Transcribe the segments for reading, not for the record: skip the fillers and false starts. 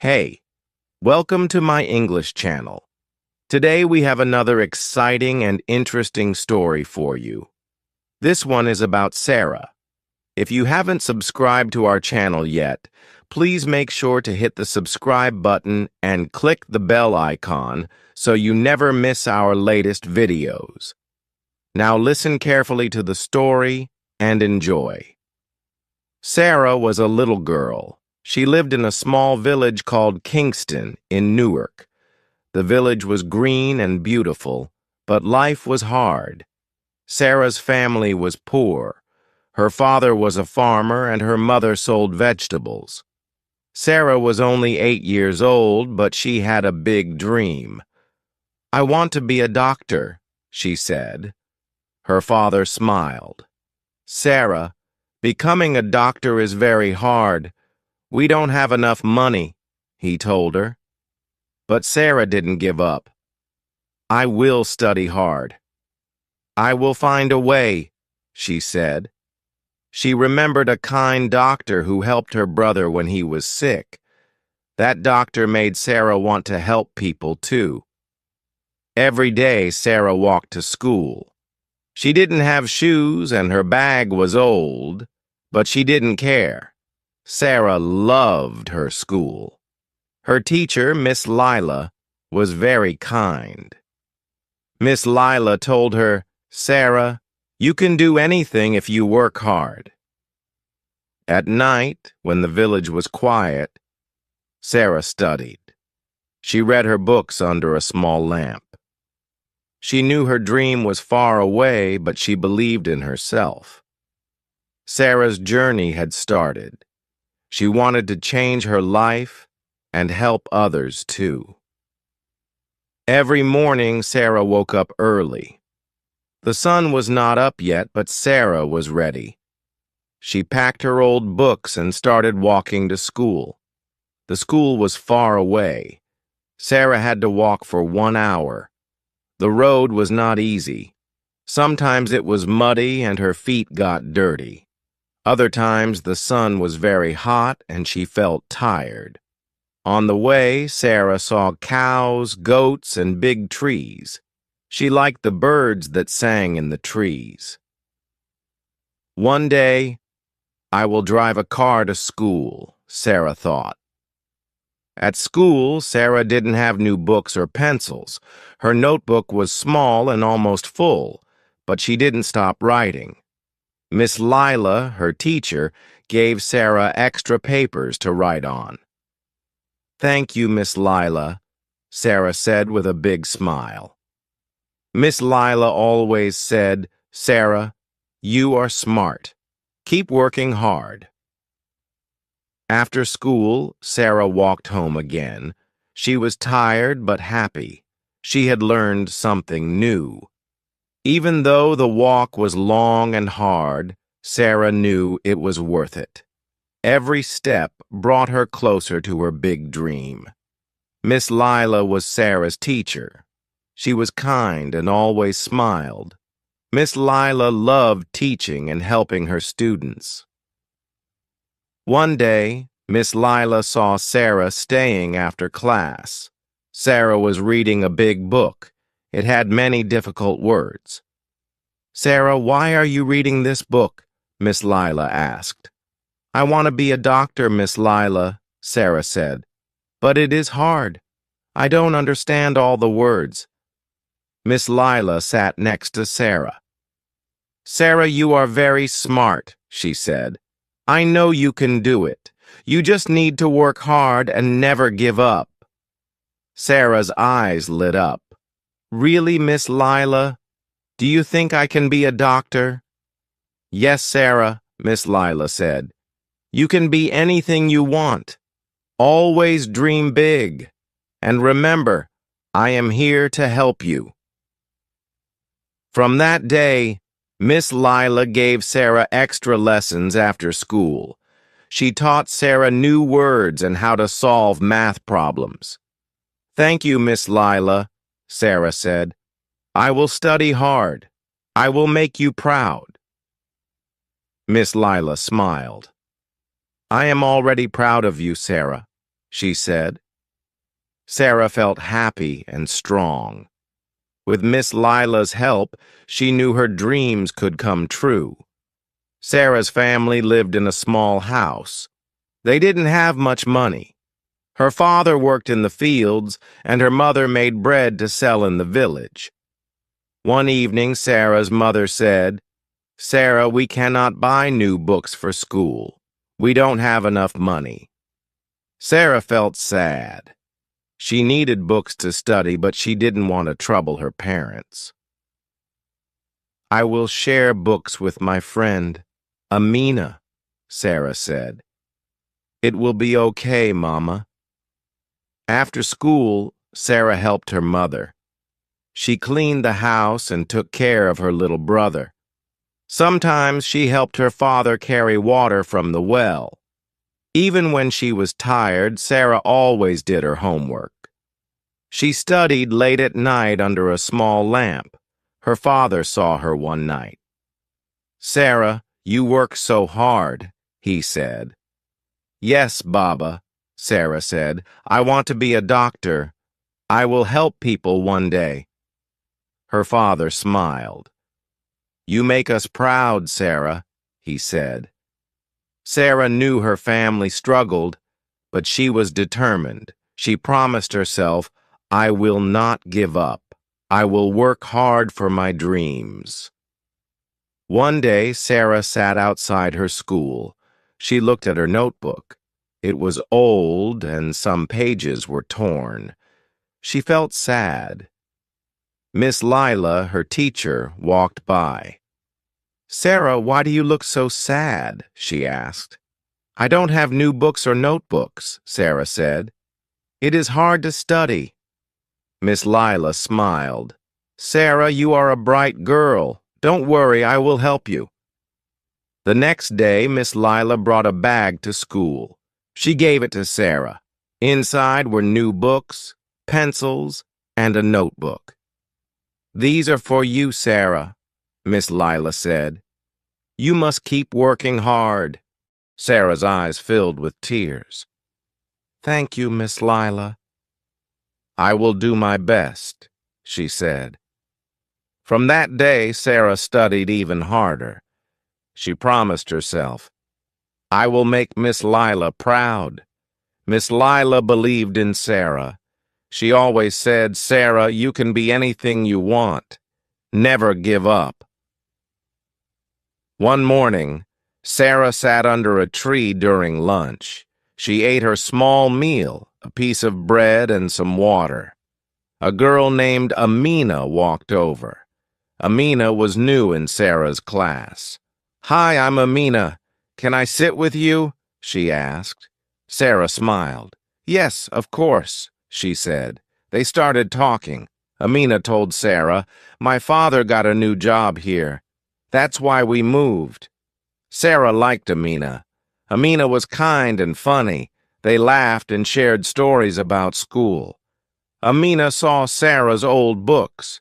Hey, welcome to my English channel. Today we have another exciting and interesting story for you. This one is about Sarah. If you haven't subscribed to our channel yet, please make sure to hit the subscribe button and click the bell icon so you never miss our latest videos. Now listen carefully to the story and enjoy. Sarah was a little girl. She lived in a small village called Kingston in Newark. The village was green and beautiful, but life was hard. Sarah's family was poor. Her father was a farmer and her mother sold vegetables. Sarah was only 8 years old, but she had a big dream. "I want to be a doctor," she said. Her father smiled. "Sarah, becoming a doctor is very hard. We don't have enough money," he told her. But Sarah didn't give up. "I will study hard. I will find a way," she said. She remembered a kind doctor who helped her brother when he was sick. That doctor made Sarah want to help people too. Every day Sarah walked to school. She didn't have shoes and her bag was old, but she didn't care. Sarah loved her school. Her teacher, Miss Lila, was very kind. Miss Lila told her, "Sarah, you can do anything if you work hard." At night, when the village was quiet, Sarah studied. She read her books under a small lamp. She knew her dream was far away, but she believed in herself. Sarah's journey had started. She wanted to change her life and help others too. Every morning, Sarah woke up early. The sun was not up yet, but Sarah was ready. She packed her old books and started walking to school. The school was far away. Sarah had to walk for 1 hour. The road was not easy. Sometimes it was muddy and her feet got dirty. Other times the sun was very hot and she felt tired. On the way, Sarah saw cows, goats, and big trees. She liked the birds that sang in the trees. One day, I will drive a car to school, Sarah thought. At school, Sarah didn't have new books or pencils. Her notebook was small and almost full, but she didn't stop writing. Miss Lila, her teacher, gave Sarah extra papers to write on. "Thank you, Miss Lila," Sarah said with a big smile. Miss Lila always said, "Sarah, you are smart. Keep working hard." After school, Sarah walked home again. She was tired but happy. She had learned something new. Even though the walk was long and hard, Sarah knew it was worth it. Every step brought her closer to her big dream. Miss Lila was Sarah's teacher. She was kind and always smiled. Miss Lila loved teaching and helping her students. One day, Miss Lila saw Sarah staying after class. Sarah was reading a big book. It had many difficult words. "Sarah, why are you reading this book?" Miss Lila asked. "I want to be a doctor, Miss Lila," Sarah said. "But it is hard. I don't understand all the words." Miss Lila sat next to Sarah. "Sarah, you are very smart," she said. "I know you can do it. You just need to work hard and never give up." Sarah's eyes lit up. "Really, Miss Lila? Do you think I can be a doctor?" "Yes, Sarah," Miss Lila said. "You can be anything you want. Always dream big. And remember, I am here to help you." From that day, Miss Lila gave Sarah extra lessons after school. She taught Sarah new words and how to solve math problems. "Thank you, Miss Lila," Sarah said. "I will study hard. I will make you proud." Miss Lila smiled. "I am already proud of you, Sarah. she said. Sarah felt happy and strong. With Miss Lila's help, she knew her dreams could come true. Sarah's family lived in a small house. They didn't have much money. Her father worked in the fields, and her mother made bread to sell in the village. One evening, Sarah's mother said, "Sarah, we cannot buy new books for school. We don't have enough money." Sarah felt sad. She needed books to study, but she didn't want to trouble her parents. "I will share books with my friend, Amina," Sarah said. "It will be okay, Mama." After school, Sarah helped her mother. She cleaned the house and took care of her little brother. Sometimes she helped her father carry water from the well. Even when she was tired, Sarah always did her homework. She studied late at night under a small lamp. Her father saw her one night. "Sarah, you work so hard," he said. "Yes, Baba," Sarah said. "I want to be a doctor. I will help people one day." Her father smiled. "You make us proud, Sarah," he said. Sarah knew her family struggled, but she was determined. She promised herself, "I will not give up. I will work hard for my dreams." One day, Sarah sat outside her school. She looked at her notebook. It was old and some pages were torn. She felt sad. Miss Lila, her teacher, walked by. "Sarah, why do you look so sad?" she asked. "I don't have new books or notebooks," Sarah said. "It is hard to study." Miss Lila smiled. "Sarah, you are a bright girl. Don't worry, I will help you." The next day, Miss Lila brought a bag to school. She gave it to Sarah. Inside were new books, pencils, and a notebook. "These are for you, Sarah," Miss Lila said. "You must keep working hard." Sarah's eyes filled with tears. "Thank you, Miss Lila." "I will do my best," she said. From that day, Sarah studied even harder. She promised herself, "I will make Miss Lila proud." Miss Lila believed in Sarah. She always said, "Sarah, you can be anything you want. Never give up." One morning, Sarah sat under a tree during lunch. She ate her small meal, a piece of bread and some water. A girl named Amina walked over. Amina was new in Sarah's class. "Hi, I'm Amina. Can I sit with you?" she asked. Sarah smiled. "Yes, of course," she said. They started talking. Amina told Sarah, "My father got a new job here. That's why we moved." Sarah liked Amina. Amina was kind and funny. They laughed and shared stories about school. Amina saw Sarah's old books.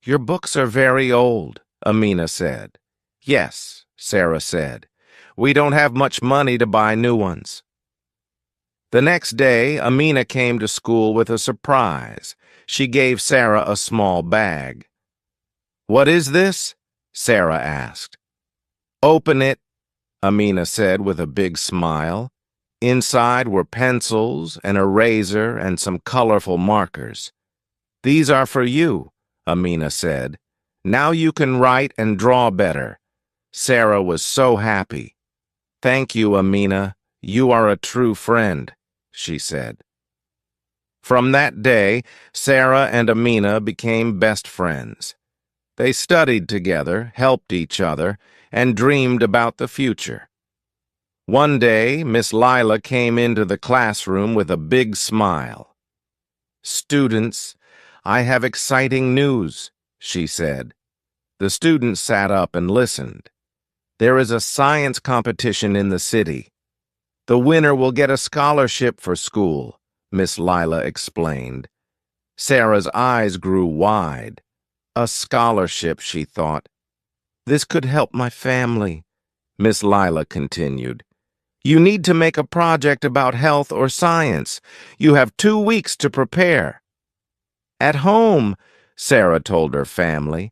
"Your books are very old," Amina said. "Yes," Sarah said. "We don't have much money to buy new ones." The next day, Amina came to school with a surprise. She gave Sarah a small bag. "What is this?" Sarah asked. "Open it," Amina said with a big smile. Inside were pencils, an eraser, and some colorful markers. "These are for you," Amina said. "Now you can write and draw better." Sarah was so happy. "Thank you, Amina. You are a true friend," she said. From that day, Sarah and Amina became best friends. They studied together, helped each other, and dreamed about the future. One day, Miss Lila came into the classroom with a big smile. "Students, I have exciting news," she said. The students sat up and listened. "There is a science competition in the city. The winner will get a scholarship for school," Miss Lila explained. Sarah's eyes grew wide. A scholarship, she thought. "This could help my family," Miss Lila continued. You need to make a project about health or science. You have 2 weeks to prepare. At home, Sarah told her family.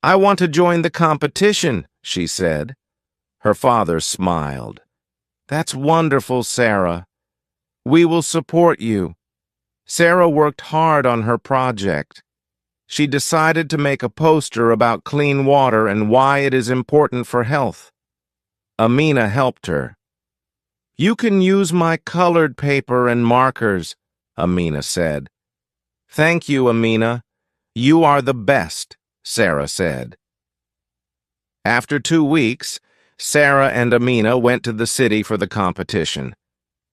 I want to join the competition, she said. Her father smiled. That's wonderful, Sarah. We will support you. Sarah worked hard on her project. She decided to make a poster about clean water and why it is important for health. Amina helped her. You can use my colored paper and markers, Amina said. Thank you, Amina. You are the best, Sarah said. After 2 weeks, Sarah and Amina went to the city for the competition.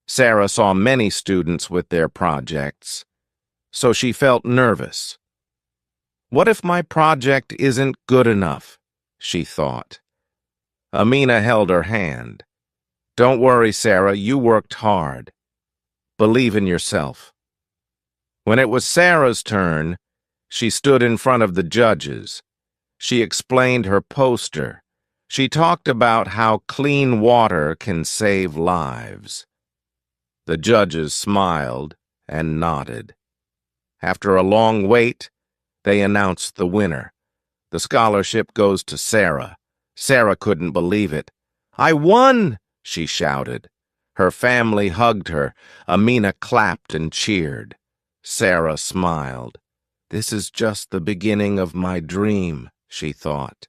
Sarah saw many students with their projects, so she felt nervous. What if my project isn't good enough? She thought. Amina held her hand. Don't worry, Sarah, you worked hard. Believe in yourself. When it was Sarah's turn, she stood in front of the judges. She explained her poster. She talked about how clean water can save lives. The judges smiled and nodded. After a long wait, they announced the winner. The scholarship goes to Sarah. Sarah couldn't believe it. I won, she shouted. Her family hugged her. Amina clapped and cheered. Sarah smiled. This is just the beginning of my dream, she thought.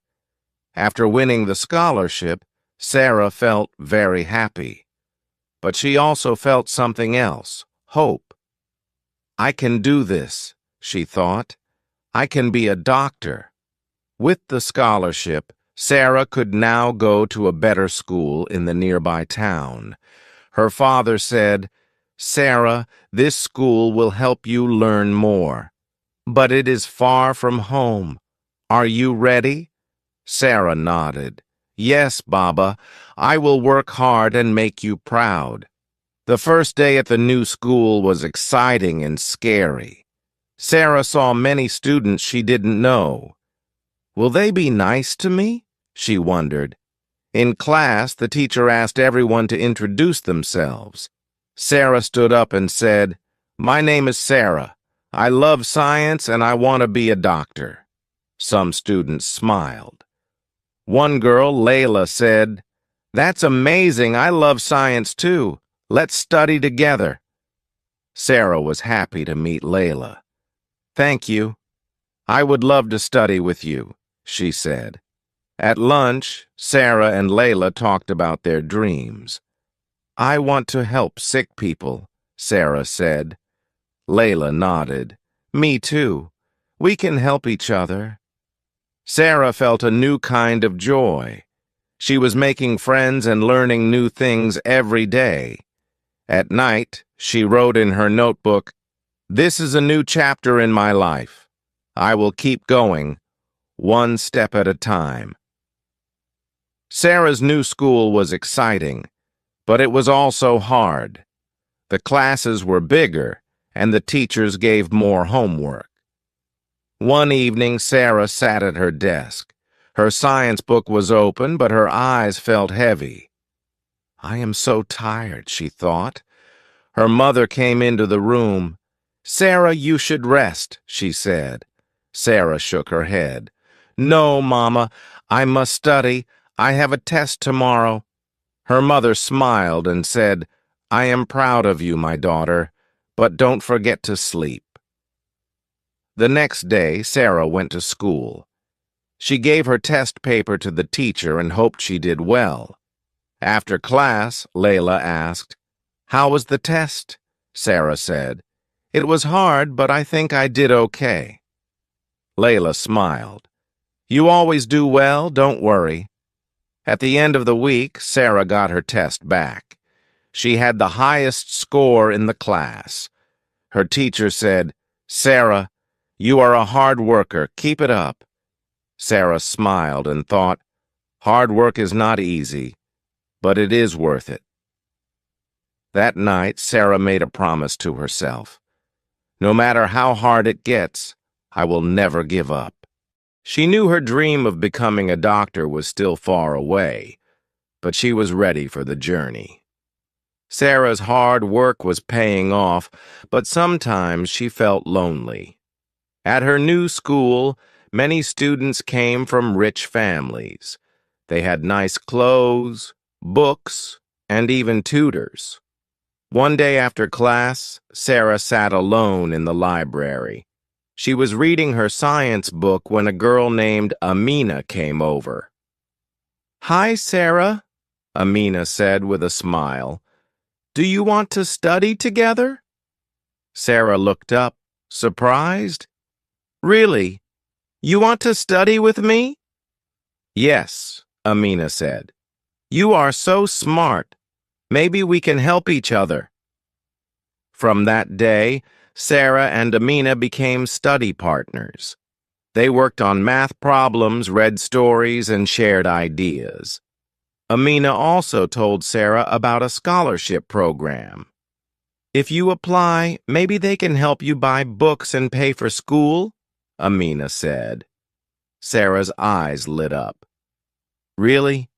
After winning the scholarship, Sarah felt very happy. But she also felt something else, hope. I can do this, she thought. I can be a doctor. With the scholarship, Sarah could now go to a better school in the nearby town. Her father said, Sarah, this school will help you learn more. But it is far from home. Are you ready? Sarah nodded. Yes, Baba, I will work hard and make you proud. The first day at the new school was exciting and scary. Sarah saw many students she didn't know. Will they be nice to me? She wondered. In class, the teacher asked everyone to introduce themselves. Sarah stood up and said, My name is Sarah. I love science and I want to be a doctor. Some students smiled. One girl, Layla, said, That's amazing. I love science too. Let's study together. Sarah was happy to meet Layla. Thank you. I would love to study with you, she said. At lunch, Sarah and Layla talked about their dreams. I want to help sick people, Sarah said. Layla nodded. Me too. We can help each other. Sarah felt a new kind of joy. She was making friends and learning new things every day. At night, she wrote in her notebook, This is a new chapter in my life. I will keep going, one step at a time. Sarah's new school was exciting, but it was also hard. The classes were bigger, and the teachers gave more homework. One evening, Sarah sat at her desk. Her science book was open, but her eyes felt heavy. I am so tired, she thought. Her mother came into the room. Sarah, you should rest, she said. Sarah shook her head. No, Mama, I must study. I have a test tomorrow. Her mother smiled and said, I am proud of you, my daughter, but don't forget to sleep. The next day, Sarah went to school. She gave her test paper to the teacher and hoped she did well. After class, Layla asked, How was the test? Sarah said, It was hard, but I think I did okay. Layla smiled. You always do well, don't worry. At the end of the week, Sarah got her test back. She had the highest score in the class. Her teacher said, Sarah, you are a hard worker. Keep it up. Sarah smiled and thought, hard work is not easy, but it is worth it. That night, Sarah made a promise to herself. No matter how hard it gets, I will never give up. She knew her dream of becoming a doctor was still far away, but she was ready for the journey. Sarah's hard work was paying off, but sometimes she felt lonely. At her new school, many students came from rich families. They had nice clothes, books, and even tutors. One day after class, Sarah sat alone in the library. She was reading her science book when a girl named Amina came over. "Hi, Sarah," Amina said with a smile. "Do you want to study together?" Sarah looked up, surprised. "Really? You want to study with me?" "Yes," Amina said. "You are so smart. Maybe we can help each other." From that day, Sarah and Amina became study partners. They worked on math problems, read stories, and shared ideas. Amina also told Sarah about a scholarship program. "If you apply, maybe they can help you buy books and pay for school," Amina said. Sarah's eyes lit up. "Really?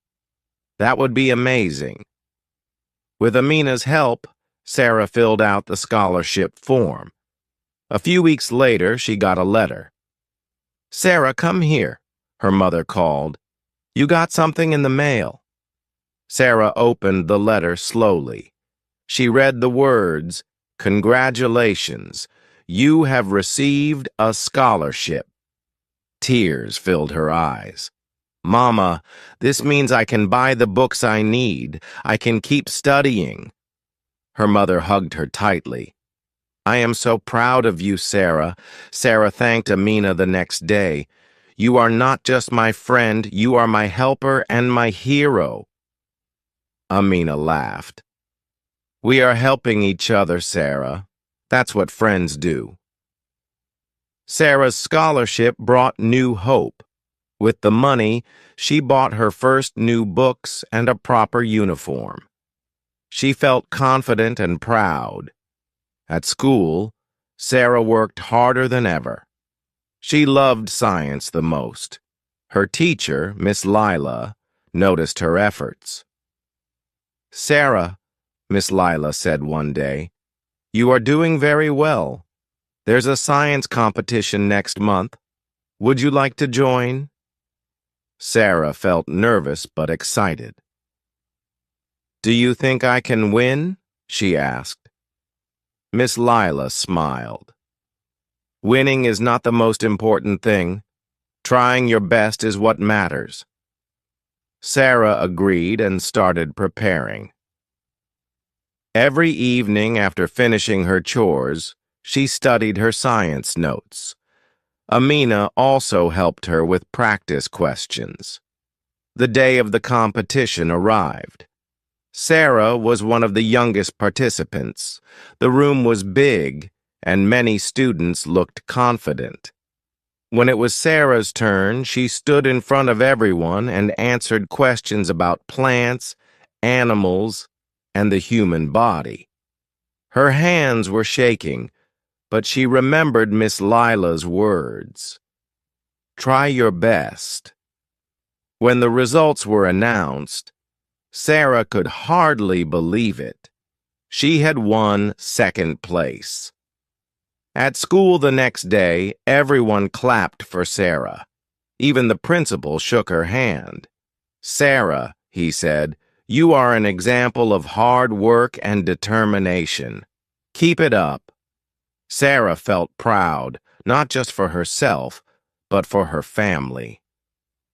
That would be amazing." With Amina's help, Sarah filled out the scholarship form. A few weeks later, she got a letter. "Sarah, come here," her mother called. "You got something in the mail." Sarah opened the letter slowly. She read the words, "Congratulations, you have received a scholarship." Tears filled her eyes. "Mama, this means I can buy the books I need. I can keep studying." Her mother hugged her tightly. "I am so proud of you, Sarah." Sarah thanked Amina the next day. "You are not just my friend, you are my helper and my hero." Amina laughed. "We are helping each other, Sarah. That's what friends do." Sarah's scholarship brought new hope. With the money, she bought her first new books and a proper uniform. She felt confident and proud. At school, Sarah worked harder than ever. She loved science the most. Her teacher, Miss Lila, noticed her efforts. "Sarah," Miss Lila said one day, "you are doing very well. There's a science competition next month. Would you like to join?" Sarah felt nervous but excited. "Do you think I can win?" she asked. Miss Lila smiled. "Winning is not the most important thing. Trying your best is what matters." Sarah agreed and started preparing. Every evening after finishing her chores, she studied her science notes. Amina also helped her with practice questions. The day of the competition arrived. Sarah was one of the youngest participants. The room was big, and many students looked confident. When it was Sarah's turn, she stood in front of everyone and answered questions about plants, animals, and the human body. Her hands were shaking, but she remembered Miss Lila's words. "Try your best." When the results were announced, Sarah could hardly believe it. She had won second place. At school the next day, everyone clapped for Sarah. Even the principal shook her hand. "Sarah," he said, "you are an example of hard work and determination. Keep it up." Sarah felt proud, not just for herself, but for her family.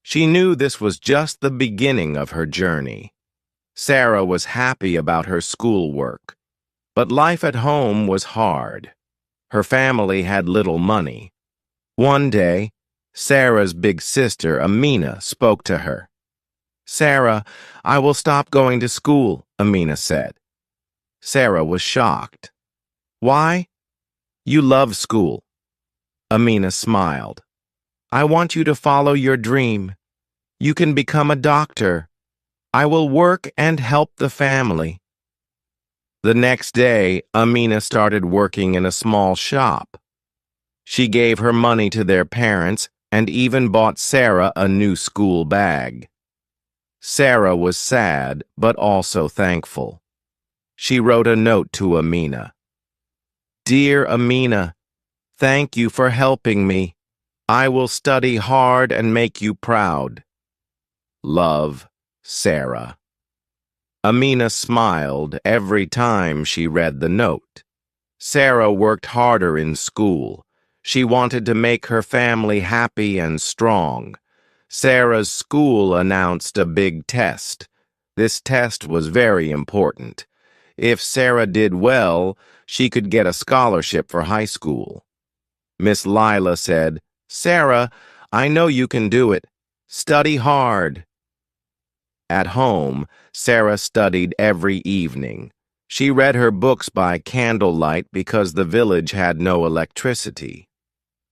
She knew this was just the beginning of her journey. Sarah was happy about her schoolwork, but life at home was hard. Her family had little money. One day, Sarah's big sister, Amina, spoke to her. "Sarah, I will stop going to school," Amina said. Sarah was shocked. "Why?" "You love school." Amina smiled. "I want you to follow your dream. You can become a doctor. I will work and help the family." The next day, Amina started working in a small shop. She gave her money to their parents and even bought Sarah a new school bag. Sarah was sad, but also thankful. She wrote a note to Amina. "Dear Amina, thank you for helping me. I will study hard and make you proud. Love, Sarah." Amina smiled every time she read the note. Sarah worked harder in school. She wanted to make her family happy and strong. Sarah's school announced a big test. This test was very important. If Sarah did well, she could get a scholarship for high school. Miss Lila said, "Sarah, I know you can do it. Study hard." At home, Sarah studied every evening. She read her books by candlelight because the village had no electricity.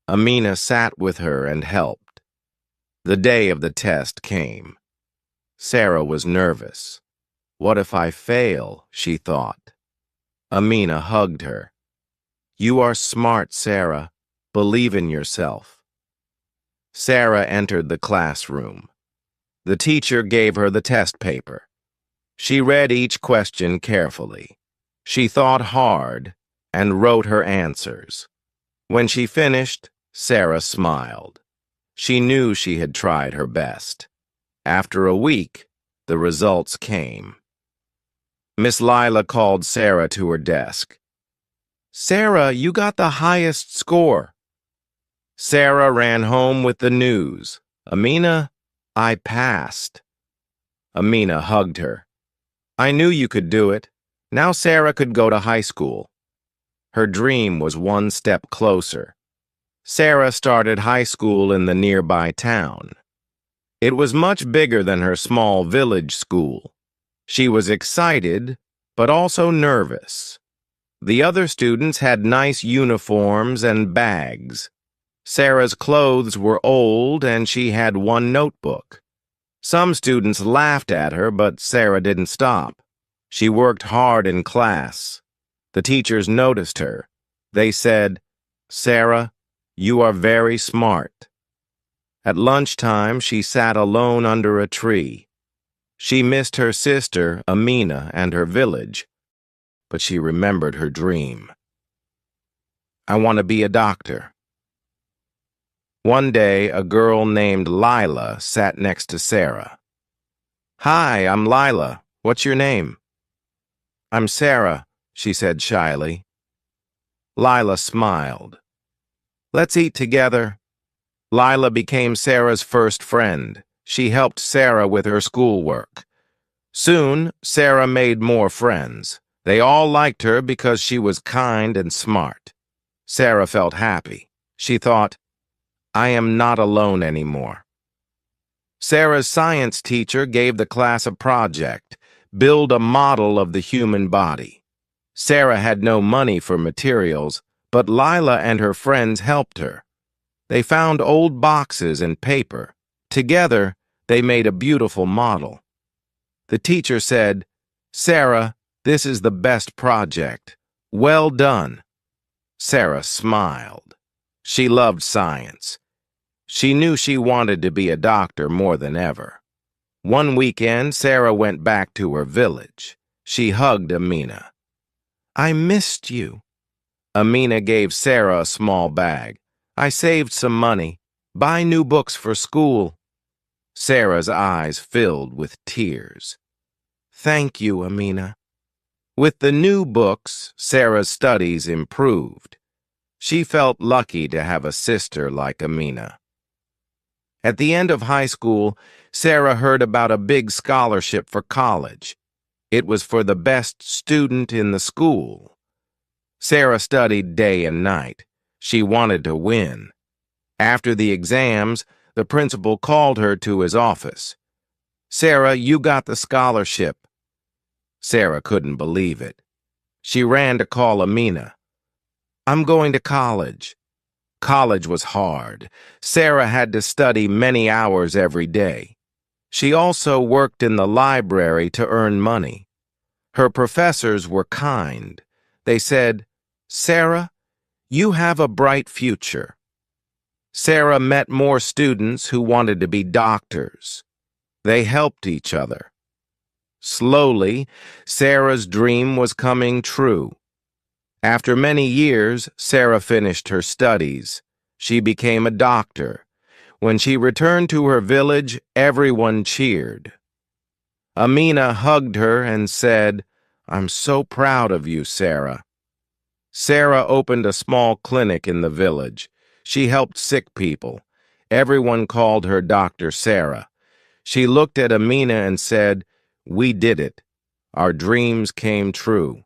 Amina sat with her and helped. The day of the test came. Sarah was nervous. "What if I fail?" she thought. Amina hugged her. "You are smart, Sarah. Believe in yourself." Sarah entered the classroom. The teacher gave her the test paper. She read each question carefully. She thought hard and wrote her answers. When she finished, Sarah smiled. She knew she had tried her best. After a week, the results came. Miss Lila called Sarah to her desk. "Sarah, you got the highest score." Sarah ran home with the news. "Amina, I passed." Amina hugged her. "I knew you could do it. Now Sarah could go to high school." Her dream was one step closer. Sarah started high school in the nearby town. It was much bigger than her small village school. She was excited, but also nervous. The other students had nice uniforms and bags. Sarah's clothes were old and she had one notebook. Some students laughed at her, but Sarah didn't stop. She worked hard in class. The teachers noticed her. They said, "Sarah, you are very smart." At lunchtime, she sat alone under a tree. She missed her sister, Amina, and her village, but she remembered her dream. "I want to be a doctor." One day, a girl named Lila sat next to Sarah. "Hi, I'm Lila. What's your name?" "I'm Sarah," she said shyly. Lila smiled. "Let's eat together." Lila became Sarah's first friend. She helped Sarah with her schoolwork. Soon, Sarah made more friends. They all liked her because she was kind and smart. Sarah felt happy. She thought, "I am not alone anymore." Sarah's science teacher gave the class a project, build a model of the human body. Sarah had no money for materials, but Lila and her friends helped her. They found old boxes and paper. Together, they made a beautiful model. The teacher said, "Sarah, this is the best project. Well done." Sarah smiled. She loved science. She knew she wanted to be a doctor more than ever. One weekend, Sarah went back to her village. She hugged Amina. "I missed you." Amina gave Sarah a small bag. "I saved some money. Buy new books for school." Sarah's eyes filled with tears. "Thank you, Amina." With the new books, Sarah's studies improved. She felt lucky to have a sister like Amina. At the end of high school, Sarah heard about a big scholarship for college. It was for the best student in the school. Sarah studied day and night. She wanted to win. After the exams, the principal called her to his office. "Sarah, you got the scholarship." Sarah couldn't believe it. She ran to call Amina. "I'm going to college." College was hard. Sarah had to study many hours every day. She also worked in the library to earn money. Her professors were kind. They said, "Sarah, you have a bright future." Sarah met more students who wanted to be doctors. They helped each other. Slowly, Sarah's dream was coming true. After many years, Sarah finished her studies. She became a doctor. When she returned to her village, everyone cheered. Amina hugged her and said, "I'm so proud of you, Sarah." Sarah opened a small clinic in the village. She helped sick people. Everyone called her Dr. Sarah. She looked at Amina and said, "We did it. Our dreams came true."